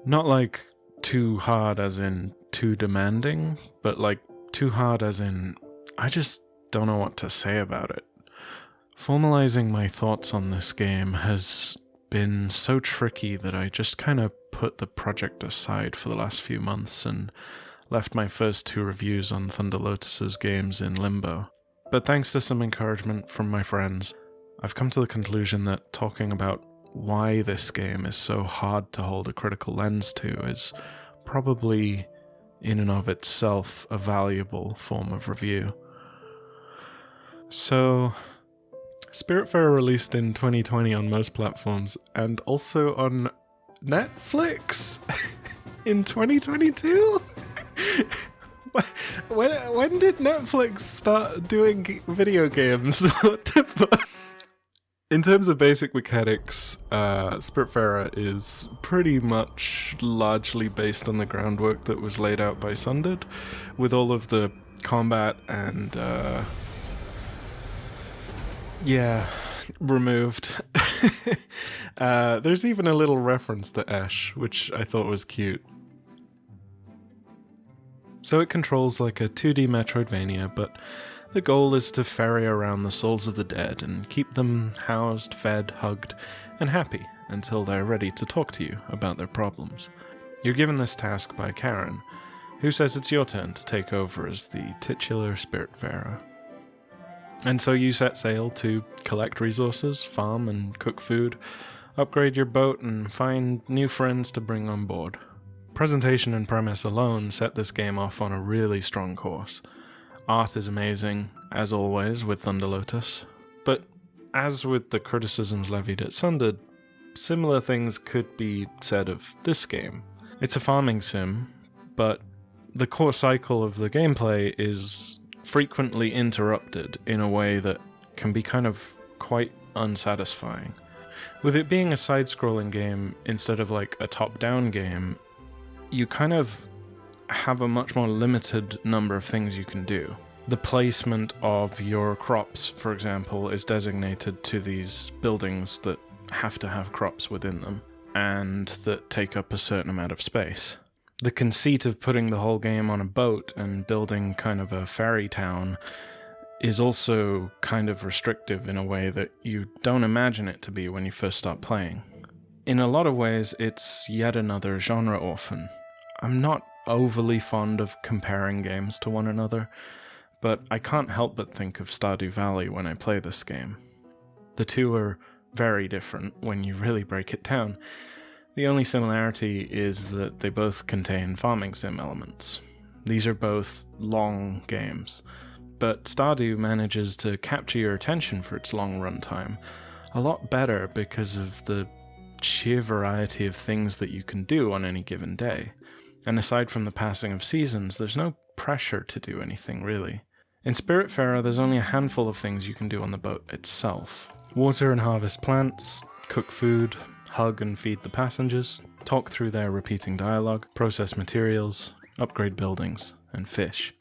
Not like too hard as in too demanding, but like too hard as in I just don't know what to say about it. Formalizing my thoughts on this game has been so tricky that I just kind of put the project aside for the last few months and left my first 2 reviews on Thunder Lotus's games in limbo. But thanks to some encouragement from my friends, I've come to the conclusion that talking about why this game is so hard to hold a critical lens to is probably in and of itself a valuable form of review. So, Spiritfarer released in 2020 on most platforms and also on Netflix in 2022? When did Netflix start doing video games? What the fuck? In terms of basic mechanics, Spiritfarer is pretty much largely based on the groundwork that was laid out by Sundered, with all of the combat and, removed. There's even a little reference to Ash, which I thought was cute. So it controls like a 2D Metroidvania, but the goal is to ferry around the souls of the dead and keep them housed, fed, hugged, and happy until they're ready to talk to you about their problems. You're given this task by Karen, who says it's your turn to take over as the titular Spiritfarer. And so you set sail to collect resources, farm and cook food, upgrade your boat, and find new friends to bring on board. Presentation and premise alone set this game off on a really strong course. Art is amazing, as always, with Thunder Lotus. But as with the criticisms levied at Sundered, similar things could be said of this game. It's a farming sim, but the core cycle of the gameplay is frequently interrupted in a way that can be kind of quite unsatisfying. With it being a side-scrolling game instead of like a top-down game, you kind of have a much more limited number of things you can do. The placement of your crops, for example, is designated to these buildings that have to have crops within them, and that take up a certain amount of space. The conceit of putting the whole game on a boat and building kind of a fairy town is also kind of restrictive in a way that you don't imagine it to be when you first start playing. In a lot of ways, it's yet another genre orphan. I'm not overly fond of comparing games to one another, but I can't help but think of Stardew Valley when I play this game. The two are very different when you really break it down. The only similarity is that they both contain farming sim elements. These are both long games, but Stardew manages to capture your attention for its long runtime a lot better because of the sheer variety of things that you can do on any given day. And aside from the passing of seasons, there's no pressure to do anything, really. In Spiritfarer, there's only a handful of things you can do on the boat itself. Water and harvest plants, cook food, hug and feed the passengers, talk through their repeating dialogue, process materials, upgrade buildings, and fish.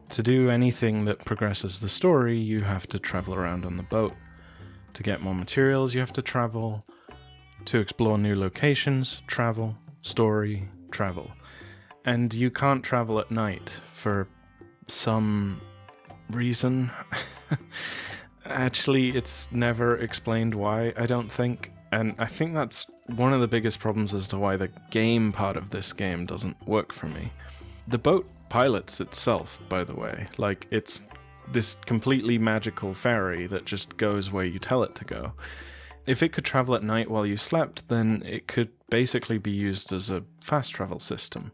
To do anything that progresses the story, you have to travel around on the boat. To get more materials, you have to travel. To explore new locations, travel. Story, travel. And you can't travel at night for some reason. Actually, it's never explained why, I don't think. And I think that's one of the biggest problems as to why the game part of this game doesn't work for me. The boat pilots itself, by the way. Like, it's this completely magical ferry that just goes where you tell it to go. If it could travel at night while you slept, then it could basically be used as a fast travel system.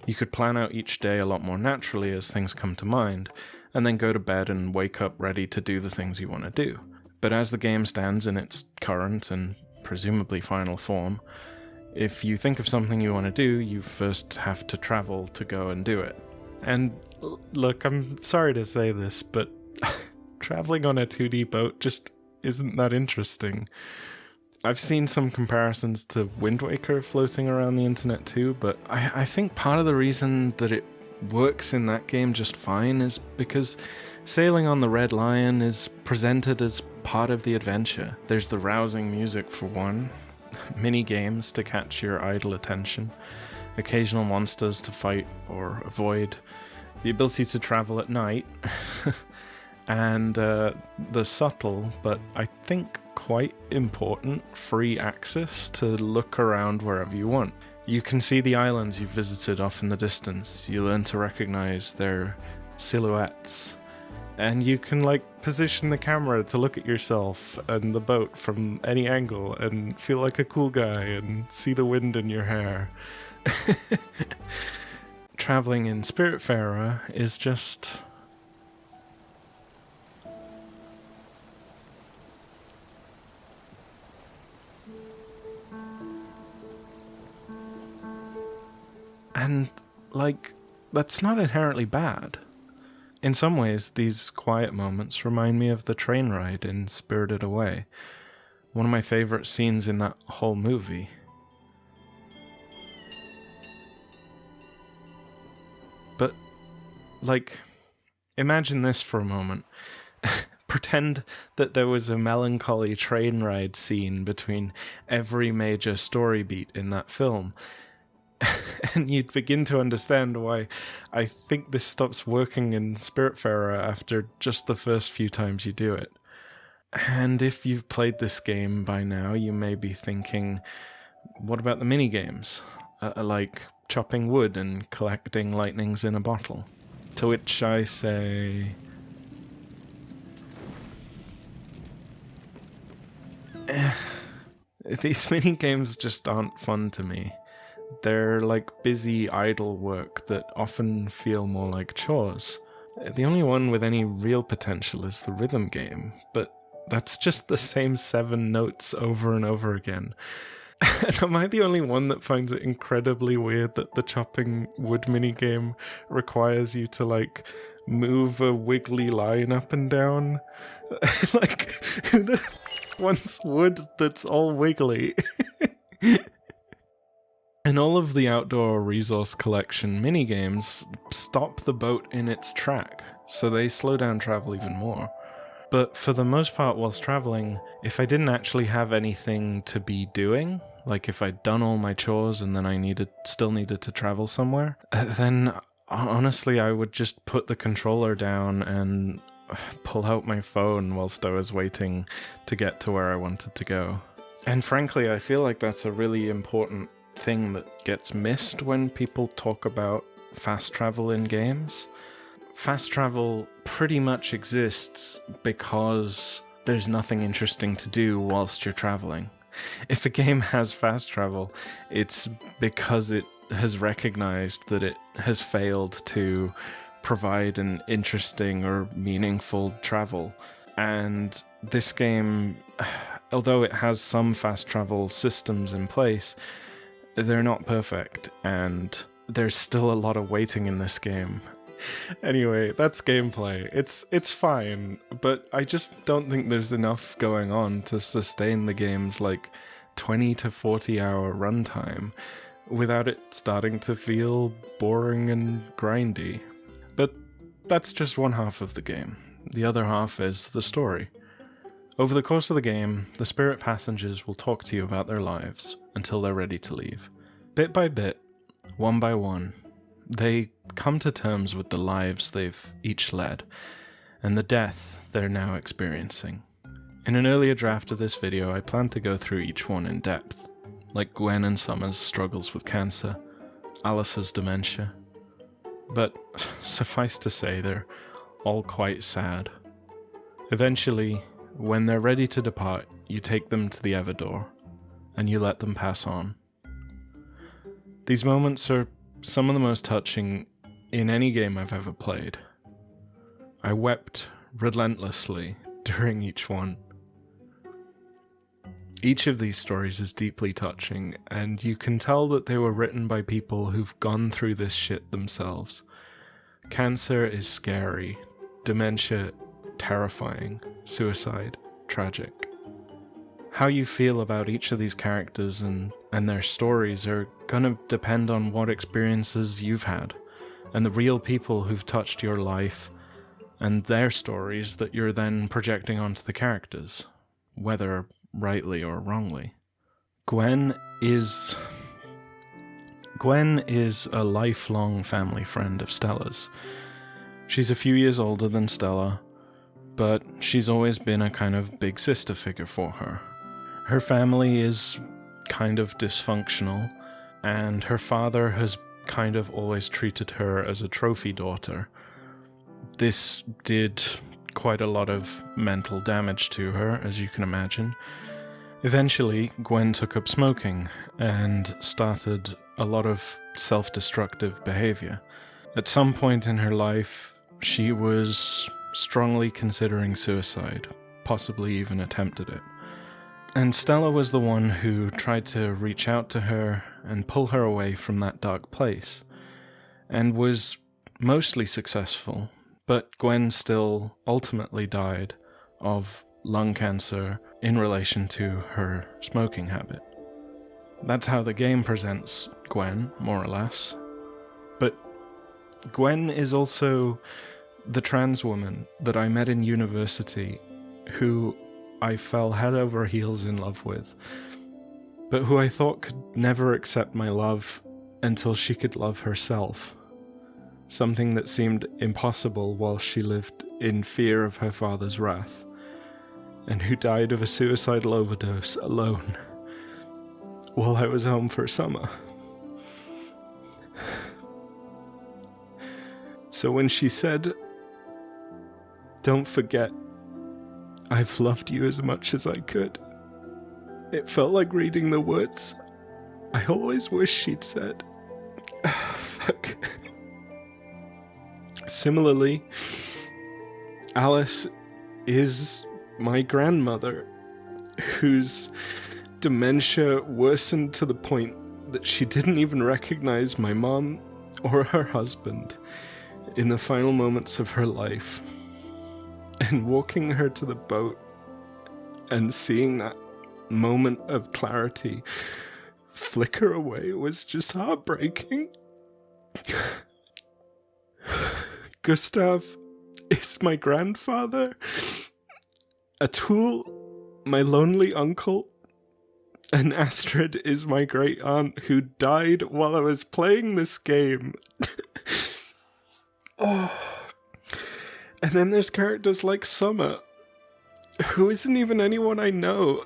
You could plan out each day a lot more naturally as things come to mind, and then go to bed and wake up ready to do the things you want to do. But as the game stands in its current and presumably final form, if you think of something you want to do, you first have to travel to go and do it. And look, I'm sorry to say this, but traveling on a 2D boat just isn't that interesting. I've seen some comparisons to Wind Waker floating around the internet too, but I think part of the reason that it works in that game just fine is because sailing on the Red Lion is presented as part of the adventure. There's the rousing music for one, mini games to catch your idle attention, occasional monsters to fight or avoid, the ability to travel at night, and the subtle, but I think quite important, free access to look around wherever you want. You can see the islands you've visited off in the distance, you learn to recognize their silhouettes, and you can position the camera to look at yourself and the boat from any angle and feel like a cool guy and see the wind in your hair. Traveling in Spiritfarer is just... And, that's not inherently bad. In some ways, these quiet moments remind me of the train ride in Spirited Away, one of my favorite scenes in that whole movie. But, imagine this for a moment. Pretend that there was a melancholy train ride scene between every major story beat in that film. And you'd begin to understand why I think this stops working in Spiritfarer after just the first few times you do it. And if you've played this game by now, you may be thinking, what about the minigames? Like chopping wood and collecting lightnings in a bottle. To which I say... these minigames just aren't fun to me. They're busy, idle work that often feel more like chores. The only one with any real potential is the rhythm game, but that's just the same 7 notes over and over again. And am I the only one that finds it incredibly weird that the chopping wood minigame requires you to, move a wiggly line up and down? Who the wants wood that's all wiggly? And all of the outdoor resource collection minigames stop the boat in its track, so they slow down travel even more. But for the most part whilst traveling, if I didn't actually have anything to be doing, if I'd done all my chores and then I still needed to travel somewhere, then honestly I would just put the controller down and pull out my phone whilst I was waiting to get to where I wanted to go. And frankly, I feel like that's a really important thing that gets missed when people talk about fast travel in games. Fast travel pretty much exists because there's nothing interesting to do whilst you're traveling. If a game has fast travel, it's because it has recognized that it has failed to provide an interesting or meaningful travel. And this game, although it has some fast travel systems in place, they're not perfect, and there's still a lot of waiting in this game. Anyway, that's gameplay. It's fine, but I just don't think there's enough going on to sustain the game's 20 to 40 hour runtime without it starting to feel boring and grindy. But that's just one half of the game. The other half is the story. Over the course of the game, the spirit passengers will talk to you about their lives until they're ready to leave. Bit by bit, one by one, they come to terms with the lives they've each led, and the death they're now experiencing. In an earlier draft of this video, I plan to go through each one in depth, like Gwen and Summer's struggles with cancer, Alice's dementia. But suffice to say, they're all quite sad. Eventually, when they're ready to depart, you take them to the Everdor, and you let them pass on. These moments are some of the most touching in any game I've ever played. I wept relentlessly during each one. Each of these stories is deeply touching, and you can tell that they were written by people who've gone through this shit themselves. Cancer is scary, dementia terrifying, suicide tragic. How you feel about each of these characters and their stories are gonna depend on what experiences you've had, and the real people who've touched your life, and their stories that you're then projecting onto the characters, whether rightly or wrongly. Gwen is a lifelong family friend of Stella's. She's a few years older than Stella, but she's always been a kind of big sister figure for her. Her family is kind of dysfunctional, and her father has kind of always treated her as a trophy daughter. This did quite a lot of mental damage to her, as you can imagine. Eventually, Gwen took up smoking and started a lot of self-destructive behavior. At some point in her life, she was strongly considering suicide, possibly even attempted it. And Stella was the one who tried to reach out to her and pull her away from that dark place, and was mostly successful, but Gwen still ultimately died of lung cancer in relation to her smoking habit. That's how the game presents Gwen, more or less. But Gwen is also the trans woman that I met in university who I fell head over heels in love with, but who I thought could never accept my love until she could love herself. Something that seemed impossible while she lived in fear of her father's wrath, and who died of a suicidal overdose alone while I was home for summer. So when she said, "Don't forget, I've loved you as much as I could," it felt like reading the words I always wished she'd said. Fuck. Similarly, Alice is my grandmother, whose dementia worsened to the point that she didn't even recognize my mom or her husband in the final moments of her life. And walking her to the boat and seeing that moment of clarity flicker away was just heartbreaking. Gustav is my grandfather, Atul, my lonely uncle, and Astrid is my great aunt who died while I was playing this game. Oh. And then there's characters like Summer, who isn't even anyone I know,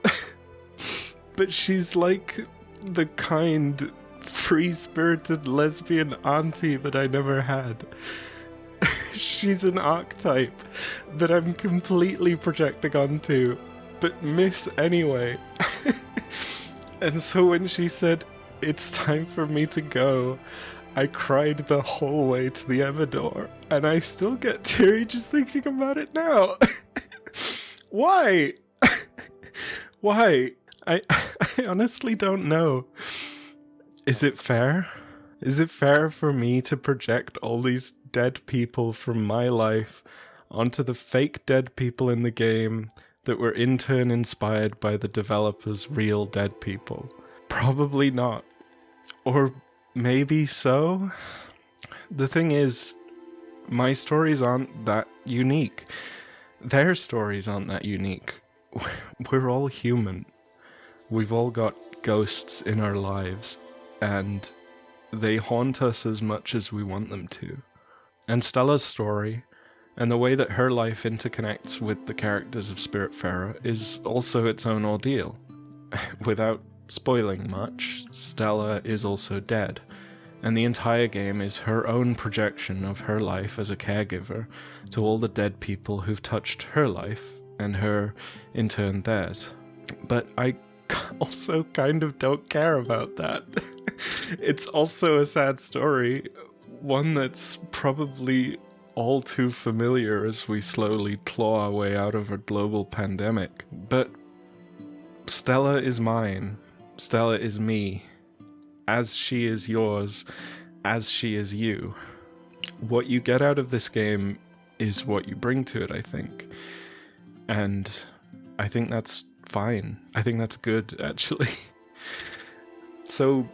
but she's like the kind, free-spirited lesbian auntie that I never had. She's an archetype that I'm completely projecting onto, but miss anyway. And so when she said, "It's time for me to go," I cried the whole way to the Everdor, and I still get teary just thinking about it now. Why? Why? I honestly don't know. Is it fair? Is it fair for me to project all these dead people from my life onto the fake dead people in the game that were in turn inspired by the developers' real dead people? Probably not. Or maybe so? The thing is, my stories aren't that unique. Their stories aren't that unique. We're all human. We've all got ghosts in our lives, and they haunt us as much as we want them to. And Stella's story, and the way that her life interconnects with the characters of Spiritfarer, is also its own ordeal. Without spoiling much, Stella is also dead, and the entire game is her own projection of her life as a caregiver to all the dead people who've touched her life, and her, in turn, theirs. But I also kind of don't care about that. It's also a sad story, one that's probably all too familiar as we slowly claw our way out of a global pandemic. But Stella is mine. Stella is me. As she is yours. As she is you. What you get out of this game is what you bring to it, I think. And I think that's fine. I think that's good, actually. So,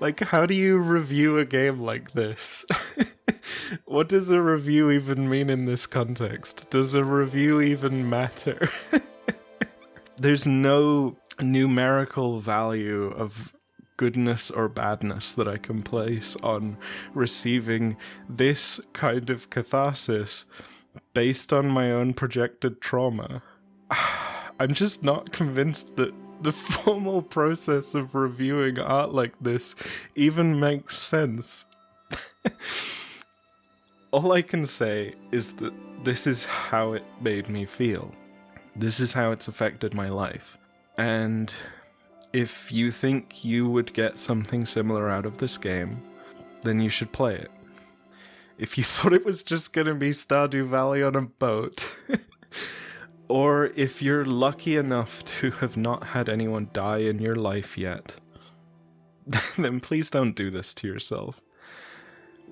like, how do you review a game like this? What does a review even mean in this context? Does a review even matter? There's no numerical value of goodness or badness that I can place on receiving this kind of catharsis based on my own projected trauma. I'm just not convinced that the formal process of reviewing art like this even makes sense. All I can say is that this is how it made me feel. This is how it's affected my life. And if you think you would get something similar out of this game, then you should play it. If you thought it was just gonna be Stardew Valley on a boat, or if you're lucky enough to have not had anyone die in your life yet, then please don't do this to yourself.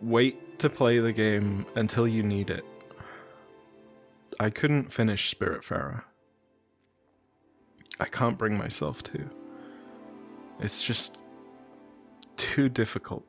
Wait to play the game until you need it. I couldn't finish Spiritfarer. I can't bring myself to. It's just too difficult.